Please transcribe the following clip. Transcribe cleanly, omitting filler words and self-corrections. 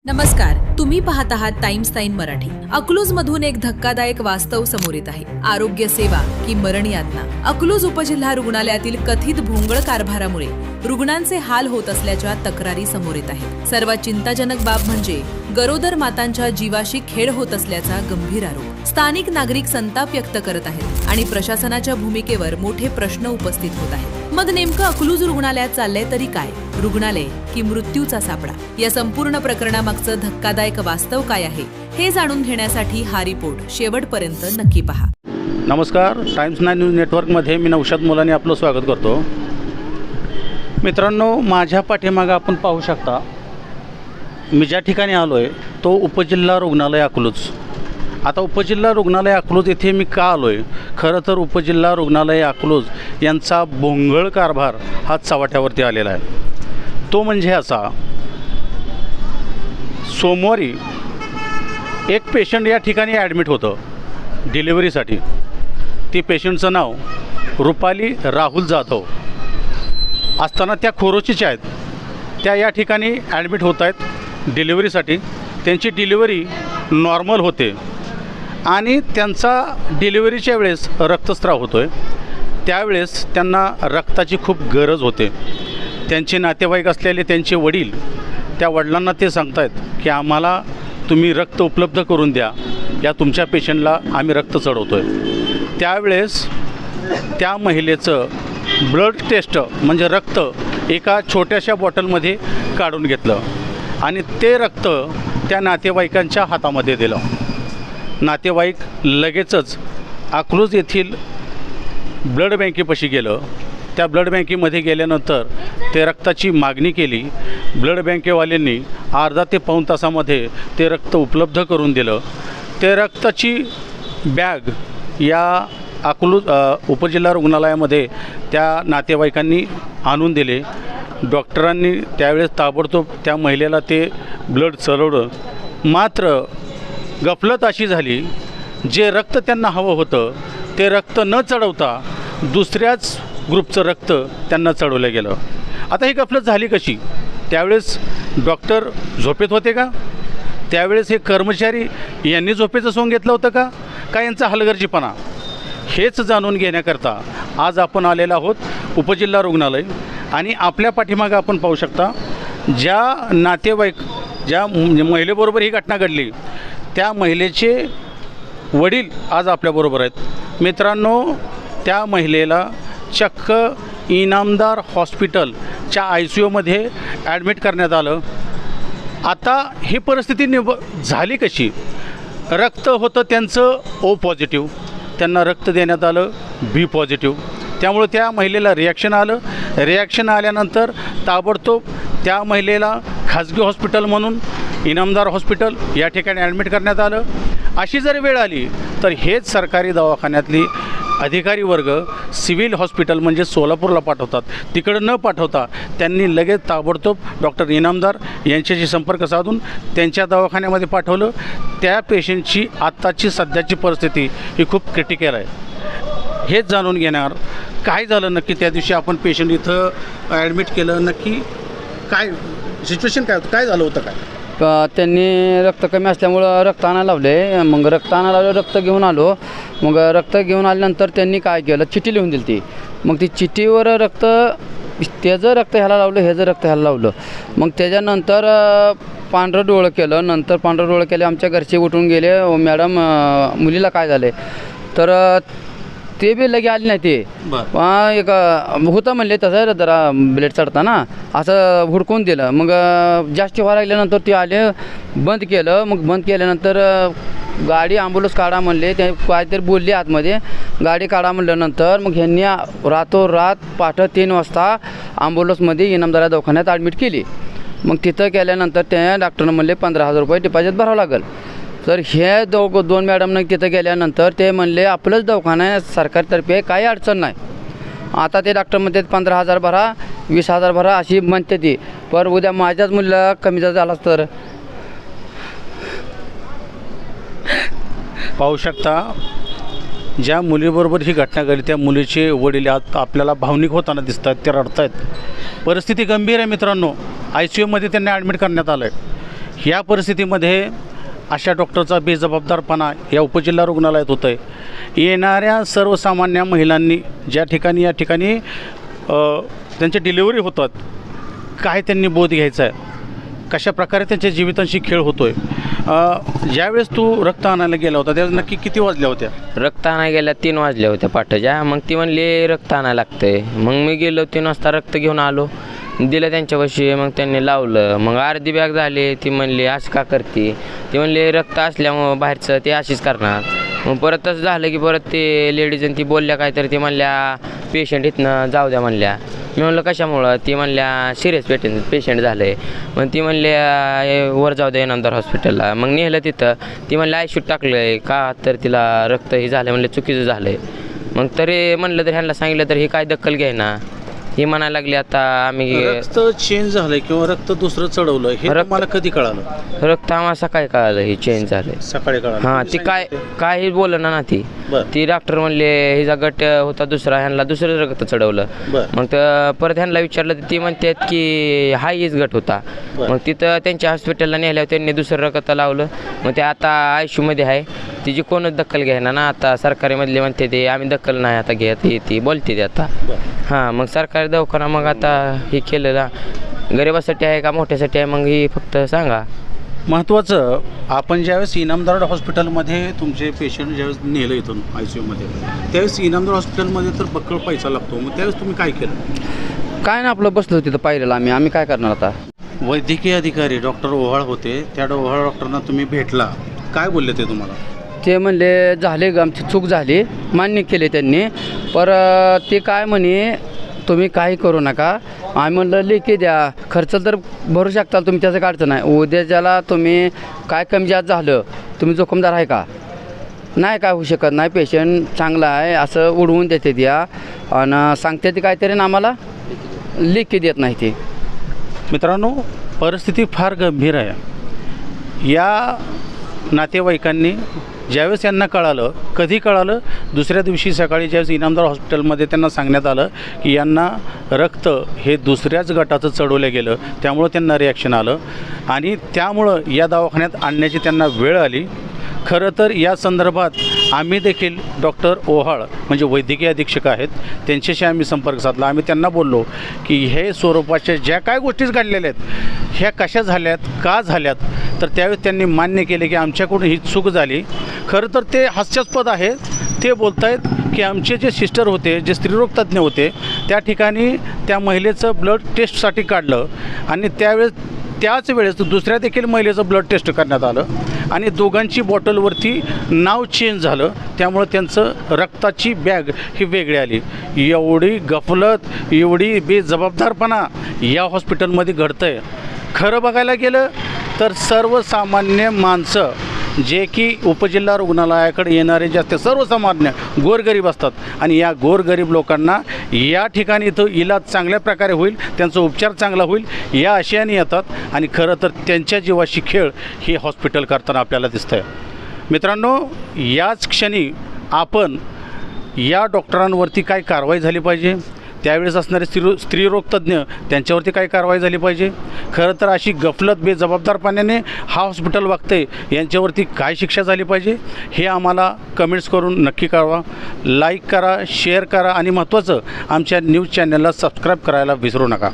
नमस्कार, तुम्ही पाहत आहात टाइम्स टाइम मराठी। अकलूज मधून एक धक्कादायक वास्तव समोर येत आहे। आरोग्य सेवा की मरण यातना। अकलूज उपजिल्हा रुग्णालयातील कथित भोंगळ कारभारामुळे रुग्णांचे हाल होत असल्याच्या तक्रारी समोर येत आहेत। सर्वात चिंताजनक बाब म्हणजे गरोदर मातांच्या जीवाशी खेळ होत असल्याचा गंभीर आरोप। स्थानिक नागरिक संताप व्यक्त करत आहेत आणि प्रशासनाच्या भूमिकेवर मोठे प्रश्न उपस्थित होत आहेत। मग नेमकं अकलूज रुग्णालयात चाललंय तरी काय? रुग्णालय की मृत्यूचा सापळा? या संपूर्ण प्रकरणामागचं धक्कादायक वास्तव काय आहे हे जाणून घेण्यासाठी हा रिपोर्ट शेवटपर्यंत नक्की पहा। नमस्कार, टाइम्स 9 न्यूज नेटवर्कमध्ये मी नौशाद मुलानी आपलं स्वागत करतो। मित्रांनो, माझ्या पाठीमागं आपण पाहू शकता, मी ज्या ठिकाणी आलो आहे तो उपजिल्हा रुग्णालय अकलूज। आता उपजिल्हा रुग्णालय अकलूज येथे मी का आलो आहे? खरं तर उपजिल्हा रुग्णालय अकलूज यांचा भोंगळ कारभार हा चव्हाट्यावरती आलेला आहे। तो म्हणजे असा, सोमवारी एक पेशंट या ठिकाणी ॲडमिट होतं डिलिव्हरीसाठी। ती पेशंटचं नाव रुपाली राहुल जाधव असताना त्या खोरोचीच्या आहेत, त्या या ठिकाणी ॲडमिट होत आहेत डिलिव्हरीसाठी। त्यांची डिलिव्हरी नॉर्मल होते आणि त्यांचा डिलिव्हरीच्या वेळेस रक्तस्राव होतो आहे। त्यावेळेस त्यांना रक्ताची खूप गरज होते। त्यांचे नातेवाईक असलेले त्यांचे वडील, त्या वडिलांना ते सांगत आहेत की आम्हाला तुम्ही रक्त उपलब्ध करून द्या, या तुमच्या पेशंटला आम्ही रक्त चढवतो आहे। त्यावेळेस त्या महिलेचं ब्लड टेस्ट म्हणजे रक्त एका छोट्याशा बॉटलमध्ये काढून घेतलं आणि ते रक्त त्या नातेवाईकांच्या हातामध्ये दिलं। नातेवाईक लगेचच अकलूज येथील ब्लड बँकेपाशी गेलं। त्या ब्लड बँकेमध्ये गेल्यानंतर ते रक्ताची मागणी केली। ब्लड बँकेवाल्यांनी अर्धा ते पाऊण तासामध्ये ते रक्त उपलब्ध करून दिलं। ते रक्ताची बॅग या अकलूज उपजिल्हा रुग्णालयामध्ये त्या नातेवाईकांनी आणून दिले। डॉक्टरांनी त्यावेळेस ताबडतोब त्या महिलेला ते ब्लड चढवलं। मात्र गफलत अशी झाली, जे रक्त त्यांना हवं होतं ते रक्त न चढवता दुसऱ्याच ग्रुपचं रक्त त्यांना चढवलं गेलं। आता ही गफलत झाली कशी? त्यावेळेस डॉक्टर झोपेत होते का? त्यावेळेस हे कर्मचारी यांनी झोपेचं सोंग घेतलं होतं का यांचा हलगर्जीपणा? हेच जाणून घेण्याकरता आज आपण आलेलो आहोत उपजिल्हा रुग्णालय। आणि आपल्या पाठीमागं आपण पाहू शकता, ज्या नातेवाईक, ज्या महिलेबरोबर ही घटना घडली त्या महिलेचे वडील आज आपल्याबरोबर आहेत। मित्रांनो, त्या महिलेला चक्क इनामदार हॉस्पिटलच्या ICUमध्ये ॲडमिट करण्यात आलं। आता ही परिस्थिती झाली कशी? रक्त होतं त्यांचं O पॉझिटिव्ह, त्यांना रक्त देण्यात आलं B पॉझिटिव्ह। त्यामुळे त्या महिलेला रिॲक्शन आलं। रिॲक्शन आल्यानंतर ताबडतोब त्या महिलेला खाजगी हॉस्पिटल म्हणून इनामदार हॉस्पिटल या ठिकाणी ॲडमिट करण्यात आलं। अशी जर वेळ आली तर हेच सरकारी दवाखान्यातली अधिकारी वर्ग सिव्हिल हॉस्पिटल म्हणजे सोलापूरला पाठवतात। तिकडं न पाठवता त्यांनी लगेच ताबडतोब डॉक्टर इनामदार यांच्याशी संपर्क साधून त्यांच्या दवाखान्यामध्ये पाठवलं। त्या पेशंटची आत्ताची सध्याची परिस्थिती ही खूप क्रिटिकल आहे। हेच जाणून घेणार काय झालं नक्की त्या दिवशी आपण पेशंट इथं ॲडमिट केलं, नक्की काय सिच्युएशन काय होतं, काय झालं होतं काय? त्यांनी रक्त कमी असल्यामुळं रक्त आणायला लावले। मग रक्त आणायला लावलं, रक्त घेऊन आलो। मग रक्त घेऊन आल्यानंतर त्यांनी काय केलं, चिठ्ठी लिहून दिली ती। मग ती चिठ्ठीवर रक्त, त्याचं रक्त ह्याला लावलं, ह्याचं रक्त ह्याला लावलं। मग त्याच्यानंतर पांढरं डोळं केलं। नंतर पांढरं डोळं केले, आमच्या घरचे उठून गेले, मॅडम मुलीला काय झालं? तर ते बी लगे आले नाही। ते एक होतं म्हणले तसं जरा ब्लेड चढताना असं हुडकून दिलं। मग जास्त व्हायला लागल्यानंतर ते आले, बंद केलं। मग बंद केल्यानंतर गाडी ॲम्ब्युलन्स काढा म्हणले, ते काहीतरी बोलले आतमध्ये, गाडी काढा म्हणल्यानंतर मग ह्यांनी रातोरात पहाटे 3 वाजता ॲम्ब्युलन्समध्ये इनामदार दवाखान्यात ॲडमिट केली। मग तिथं केल्यानंतर त्या डॉक्टरनं म्हणले 15,000 रुपये डिपॉझिट भरावं लागेल। तर हे दोन मॅडमनं तिथं गेल्यानंतर ते म्हणले आपलंच दवाखाना सरकारतर्फे काही अडचण नाही। आता ते डॉक्टर म्हणते 15,000 भरा, 20,000 भरा अशी म्हणते ती। पर उद्या माझ्याच मुलीला कमी जर झालाच तर? पाहू शकता, ज्या मुलीबरोबर ही घटना घडली त्या मुलीचे वडील आपल्याला भावनिक होताना दिसतात, ते रडत आहेत। परिस्थिती गंभीर आहे मित्रांनो। ICUमध्ये त्यांना ॲडमिट करण्यात आलं आहे। या परिस्थितीमध्ये अशा डॉक्टरचा बेजबाबदारपणा या उपजिल्हा रुग्णालयात होतं आहे. येणाऱ्या सर्वसामान्य महिलांनी या ठिकाणी त्यांच्या डिलिव्हरी होतात, काय त्यांनी बोध घ्यायचा आहे, कशा प्रकारे त्यांच्या जीवितांशी खेळ होतो आहे. ज्यावेळेस तू रक्त आणायला गेला होता त्यावेळेस नक्की किती वाजल्या होत्या? रक्त आणायला गेल्या 3 वाजल्या होत्या पाठच्या. मग ती म्हणली रक्त आणायला लागतंय. मग मी गेलो 3 वाजता रक्त घेऊन आलो, दिलं त्यांच्यापाशी. मग त्यांनी लावलं. मग अर्धी बॅग झाली. ती म्हणली असं का करते? ती म्हणली रक्त असल्यामुळं बाहेरचं ते अशीच करणार. मग परत तसं झालं की परत ते लेडीज आणि ती बोलल्या काहीतरी. ती म्हणल्या पेशंट इथनं जाऊ द्या म्हणल्या. मी म्हणलं कशामुळं? ती म्हणल्या सिरियस पेशंट झालं आहे. मग ती म्हणल्या वर जाऊ द्या इनामदार हॉस्पिटलला. मग नेलं तिथं. ती म्हणलं आयशूट टाकलं आहे का, तर तिला रक्त हे झालं. म्हणलं चुकीचं झालं आहे. मग तरी म्हणलं तर ह्यांना सांगितलं तर हे काय दखल घ्यायना. हे म्हणायला लागले आता आम्ही रक्त चेंज झालंय किंवा रक्त दुसरं चढवलं हे मला कधी कळालं? रक्त आम्हाला सकाळी कळालं हे चेंज झालं. सकाळी कळालं. हां ती काही बोललं ना ती. बरं. ती डॉक्टर म्हणले हिचा गट होता दुसरा, ह्यांना दुसरं रक्त चढवलं. बरं. मग तर परत ह्यांना विचारलं तर ती म्हणतात की हा हीच गट होता. बरं. मग तिथं त्यांच्या हॉस्पिटलला नेल्यावर त्यांनी दुसरं रक्त लावलं. मग ते आता आयशूमध्ये आहे. तिची कोणच दखल घ्यायना ना. आता सरकारीमधले म्हणते ते आम्ही दखल नाही आता घेत, ती बोलते ते आता. हां मग सरकारी दवाखाना मग आता हे केलं ना, गरिबासाठी आहे का मोठ्यासाठी आहे मग ही फक्त सांगा. महत्त्वाचं, आपण ज्यावेळेस इनामदार हॉस्पिटलमध्ये तुमचे पेशंट ज्यावेळेस नेलं इथून ICUमध्ये त्यावेळेस इनामदार हॉस्पिटलमध्ये तर बक्कळ पैसा लागतो. मग त्यावेळेस तुम्ही काय केलं? काय ना आपलं बसलो तिथं पाहिलेलं आम्ही काय करणार आता. वैद्यकीय अधिकारी डॉक्टर ओहाळ होते. त्या ओहाळ डॉक्टरांना तुम्ही भेटला, काय बोलले ते तुम्हाला? ते म्हणले झाले ग आमची चूक झाली, मान्य केले त्यांनी. पर ते काय म्हणे तुम्ही काही करू नका. आम्ही म्हणलं लेखी द्या, खर्च तर भरू शकताल तुम्ही, त्याचं काय अडचण नाही. उद्याच्याला तुम्ही काय कमी जास्त झालं तुम्ही जोखमदार आहे का? नाही काय होऊ शकत नाही, पेशंट चांगला आहे असं उडवून देते द्या. आणि सांगते ते काहीतरी ना आम्हाला लेखी देत नाही ते. मित्रांनो, परिस्थिती फार गंभीर आहे. या नातेवाईकांनी ज्यावेळेस यांना कळालं, कधी कळालं? दुसऱ्या दिवशी सकाळी ज्यावेळेस इनामदार हॉस्पिटलमध्ये त्यांना सांगण्यात आलं की यांना रक्त हे दुसऱ्याच गटाचं चढवलं गेलं, त्यामुळं त्यांना रिॲक्शन आलं आणि त्यामुळं या दवाखान्यात आणण्याची त्यांना वेळ आली. खरं तर या संदर्भात आम्ही देखील डॉक्टर ओहाळ म्हणजे वैद्यकीय अधीक्षक आहेत, त्यांच्याशी आम्ही संपर्क साधला. आम्ही त्यांना बोललो की हे स्वरूपाच्या ज्या काय गोष्टीच घडलेल्या आहेत ह्या कशा झाल्यात, का झाल्यात, तर त्यावेळेस त्यांनी मान्य केले की आमच्याकडून ही चूक झाली. खरं तर ते हास्यास्पद आहे. ते बोलत आहेत की आमचे जे सिस्टर होते, जे स्त्रीरोग तज्ज्ञ होते, त्या ठिकाणी त्या महिलेचं ब्लड टेस्टसाठी काढलं आणि त्याच वेळेस दुसऱ्या देखील महिलेचं ब्लड टेस्ट करण्यात आलं आणि दोघांची बॉटलवरती नाव चेंज झालं. त्यामुळं त्यांचं रक्ताची बॅग ही वेगळी आली. एवढी गफलत, एवढी बेजबाबदारपणा या हॉस्पिटलमध्ये घडतं आहे. खरं बघायला गेलं तर सर्वसामान्य माणसं जे की उपजिल्हा रुग्णालयाकडे येणारे जास्त सर्वसामान्य गोरगरीब असतात आणि या गोरगरीब लोकांना या ठिकाणी इथं इलाज चांगल्या प्रकारे होईल, त्यांचा उपचार चांगला होईल या आशयाने येतात आणि खरं तर त्यांच्या जीवाशी खेळ हे हॉस्पिटल करताना आपल्याला दिसतं आहे. मित्रांनो, याच क्षणी आपण या डॉक्टरांवरती काय कारवाई झाली पाहिजे, त्यावेळेस असणारे स्त्रीरोग तज्ज्ञ त्यांच्यावरती काय कारवाई झाली पाहिजे, खरं तर अशी गफलत बेजबाबदारपणाने हा हॉस्पिटल वागते यांच्यावरती काय शिक्षा झाली पाहिजे हे आम्हाला कमेंट्स करून नक्की कळवा. लाईक करा, शेअर करा आणि महत्त्वाचं आमच्या न्यूज चॅनलला सबस्क्राईब करायला विसरू नका.